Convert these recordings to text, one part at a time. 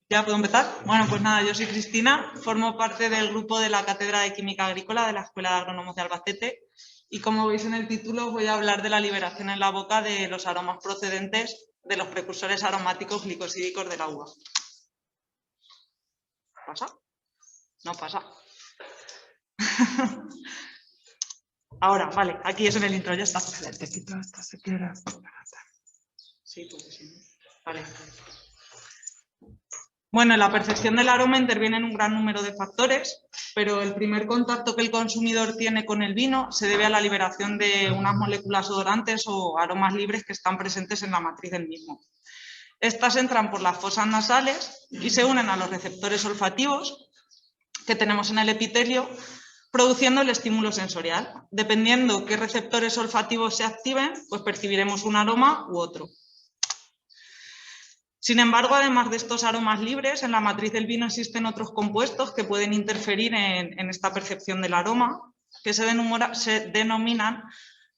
¿Ya puedo empezar? Bueno, pues nada, yo soy Cristina, formo parte del grupo de la Cátedra de Química Agrícola de la Escuela de Agrónomos de Albacete y como veis en el título os voy a hablar de la liberación en la boca de los aromas procedentes de los precursores aromáticos glicosídicos de la uva. ¿Pasa? No pasa. Ahora, vale, aquí es en el intro, ya está. Te quito hasta si quieres. Sí, pues sí. Vale. Bueno, en la percepción del aroma intervienen un gran número de factores, pero el primer contacto que el consumidor tiene con el vino se debe a la liberación de unas moléculas odorantes o aromas libres que están presentes en la matriz del mismo. Estas entran por las fosas nasales y se unen a los receptores olfativos que tenemos en el epitelio, produciendo el estímulo sensorial. Dependiendo qué receptores olfativos se activen, pues percibiremos un aroma u otro. Sin embargo, además de estos aromas libres, en la matriz del vino existen otros compuestos que pueden interferir en esta percepción del aroma, que se denominan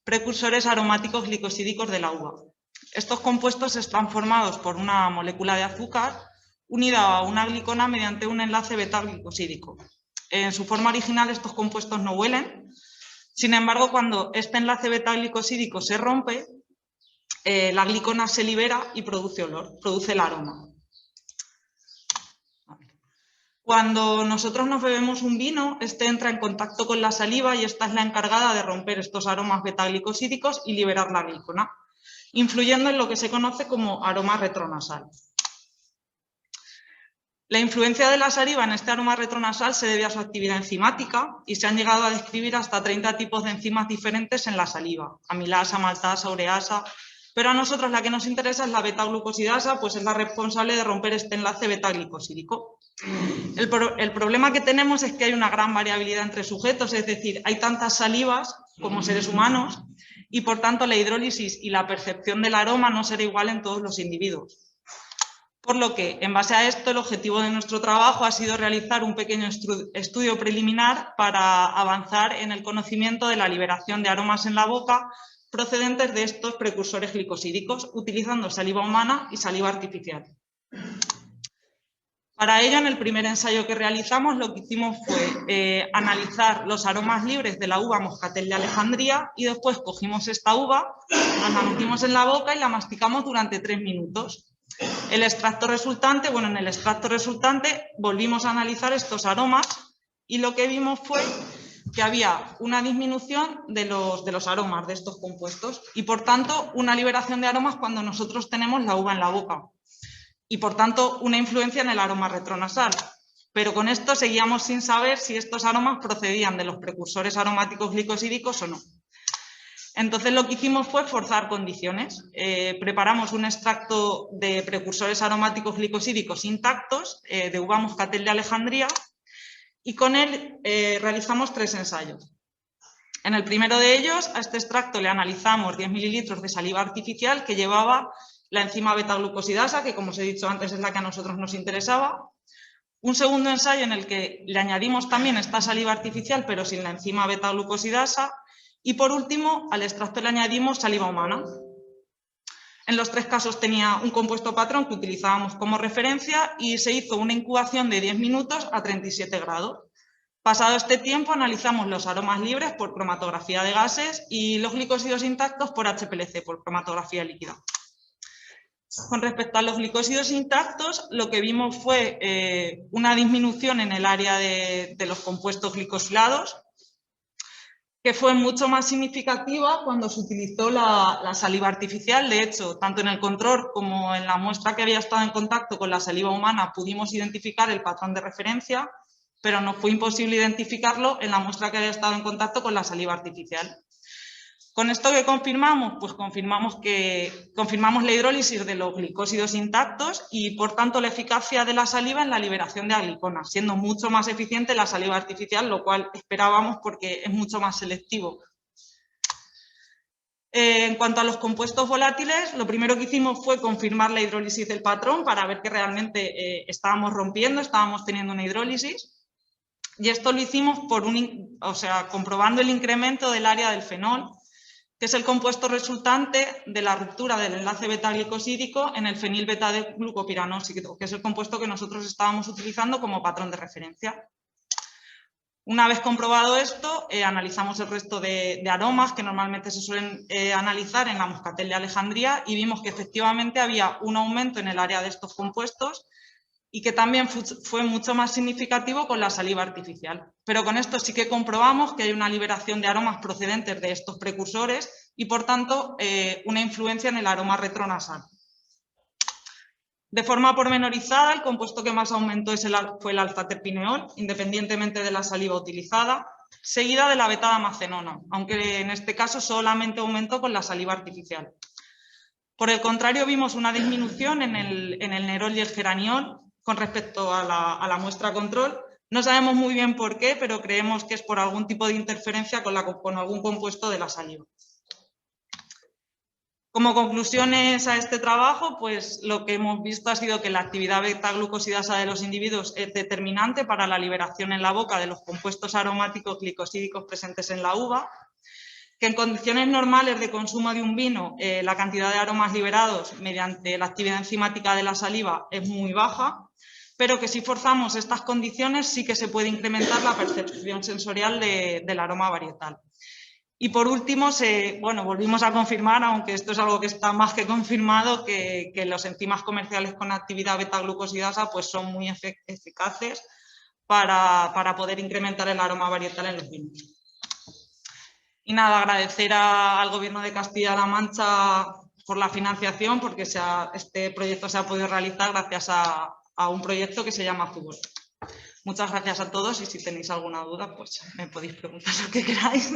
precursores aromáticos glicosídicos de la uva. Estos compuestos están formados por una molécula de azúcar unida a una glicona mediante un enlace beta-glicosídico. En su forma original estos compuestos no huelen, sin embargo, cuando este enlace beta-glicosídico se rompe, la glicona se libera y produce olor, produce el aroma. Cuando nosotros nos bebemos un vino, este entra en contacto con la saliva y esta es la encargada de romper estos aromas beta-glicosídicos y liberar la glicona, influyendo en lo que se conoce como aroma retronasal. La influencia de la saliva en este aroma retronasal se debe a su actividad enzimática y se han llegado a describir hasta 30 tipos de enzimas diferentes en la saliva, amilasa, maltasa, ureasa, pero a nosotros la que nos interesa es la beta-glucosidasa, pues es la responsable de romper este enlace beta-glicosídico. El problema que tenemos es que hay una gran variabilidad entre sujetos, es decir, hay tantas salivas como seres humanos y por tanto la hidrólisis y la percepción del aroma no será igual en todos los individuos. Por lo que, en base a esto, el objetivo de nuestro trabajo ha sido realizar un pequeño estudio preliminar para avanzar en el conocimiento de la liberación de aromas en la boca procedentes de estos precursores glicosídicos, utilizando saliva humana y saliva artificial. Para ello, en el primer ensayo que realizamos, lo que hicimos fue analizar los aromas libres de la uva Moscatel de Alejandría y después cogimos esta uva, nos la metimos en la boca y la masticamos durante 3 minutos. El extracto resultante, bueno, en el extracto resultante volvimos a analizar estos aromas y lo que vimos fue que había una disminución de los aromas de estos compuestos y, por tanto, una liberación de aromas cuando nosotros tenemos la uva en la boca y, por tanto, una influencia en el aroma retronasal. Pero con esto seguíamos sin saber si estos aromas procedían de los precursores aromáticos glicosídicos o no. Entonces lo que hicimos fue forzar condiciones. Preparamos un extracto de precursores aromáticos glicosídicos intactos de uva Moscatel de Alejandría y con él realizamos 3 ensayos. En el primero de ellos, a este extracto le analizamos 10 mililitros de saliva artificial que llevaba la enzima beta-glucosidasa, que como os he dicho antes es la que a nosotros nos interesaba. Un segundo ensayo en el que le añadimos también esta saliva artificial, pero sin la enzima beta-glucosidasa. Y por último, al extracto le añadimos saliva humana. En los 3 casos tenía un compuesto patrón que utilizábamos como referencia y se hizo una incubación de 10 minutos a 37 grados. Pasado este tiempo, analizamos los aromas libres por cromatografía de gases y los glicósidos intactos por HPLC, por cromatografía líquida. Con respecto a los glicósidos intactos, lo que vimos fue una disminución en el área de los compuestos glicosilados, que fue mucho más significativa cuando se utilizó la saliva artificial. De hecho, tanto en el control como en la muestra que había estado en contacto con la saliva humana pudimos identificar el patrón de referencia, pero nos fue imposible identificarlo en la muestra que había estado en contacto con la saliva artificial. ¿Con esto qué confirmamos? Pues confirmamos la hidrólisis de los glicósidos intactos y, por tanto, la eficacia de la saliva en la liberación de glicona, siendo mucho más eficiente la saliva artificial, lo cual esperábamos porque es mucho más selectivo. En cuanto a los compuestos volátiles, lo primero que hicimos fue confirmar la hidrólisis del patrón para ver que realmente estábamos rompiendo, estábamos teniendo una hidrólisis. Y esto lo hicimos comprobando el incremento del área del fenol, que es el compuesto resultante de la ruptura del enlace beta-glicosídico en el fenilbeta-glucopiranósido, que es el compuesto que nosotros estábamos utilizando como patrón de referencia. Una vez comprobado esto, analizamos el resto de aromas que normalmente se suelen analizar en la Moscatel de Alejandría y vimos que efectivamente había un aumento en el área de estos compuestos y que también fue mucho más significativo con la saliva artificial. Pero con esto sí que comprobamos que hay una liberación de aromas procedentes de estos precursores y, por tanto, una influencia en el aroma retronasal. De forma pormenorizada, el compuesto que más aumentó fue el alfa-terpineol, independientemente de la saliva utilizada, seguida de la beta-damacenona, aunque en este caso solamente aumentó con la saliva artificial. Por el contrario, vimos una disminución en el nerol y el geraniol con respecto a la muestra control. No sabemos muy bien por qué, pero creemos que es por algún tipo de interferencia con algún compuesto de la saliva. Como conclusiones a este trabajo, pues lo que hemos visto ha sido que la actividad beta-glucosidasa de los individuos es determinante para la liberación en la boca de los compuestos aromáticos glicosídicos presentes en la uva, que en condiciones normales de consumo de un vino la cantidad de aromas liberados mediante la actividad enzimática de la saliva es muy baja, pero que si forzamos estas condiciones sí que se puede incrementar la percepción sensorial del aroma varietal. Y por último, volvimos a confirmar, aunque esto es algo que está más que confirmado, que los enzimas comerciales con actividad beta-glucosidasa pues son muy eficaces para poder incrementar el aroma varietal en los vinos. Y nada, agradecer al Gobierno de Castilla-La Mancha por la financiación, porque este proyecto se ha podido realizar gracias a un proyecto que se llama Fútbol. Muchas gracias a todos y si tenéis alguna duda, pues me podéis preguntar lo que queráis.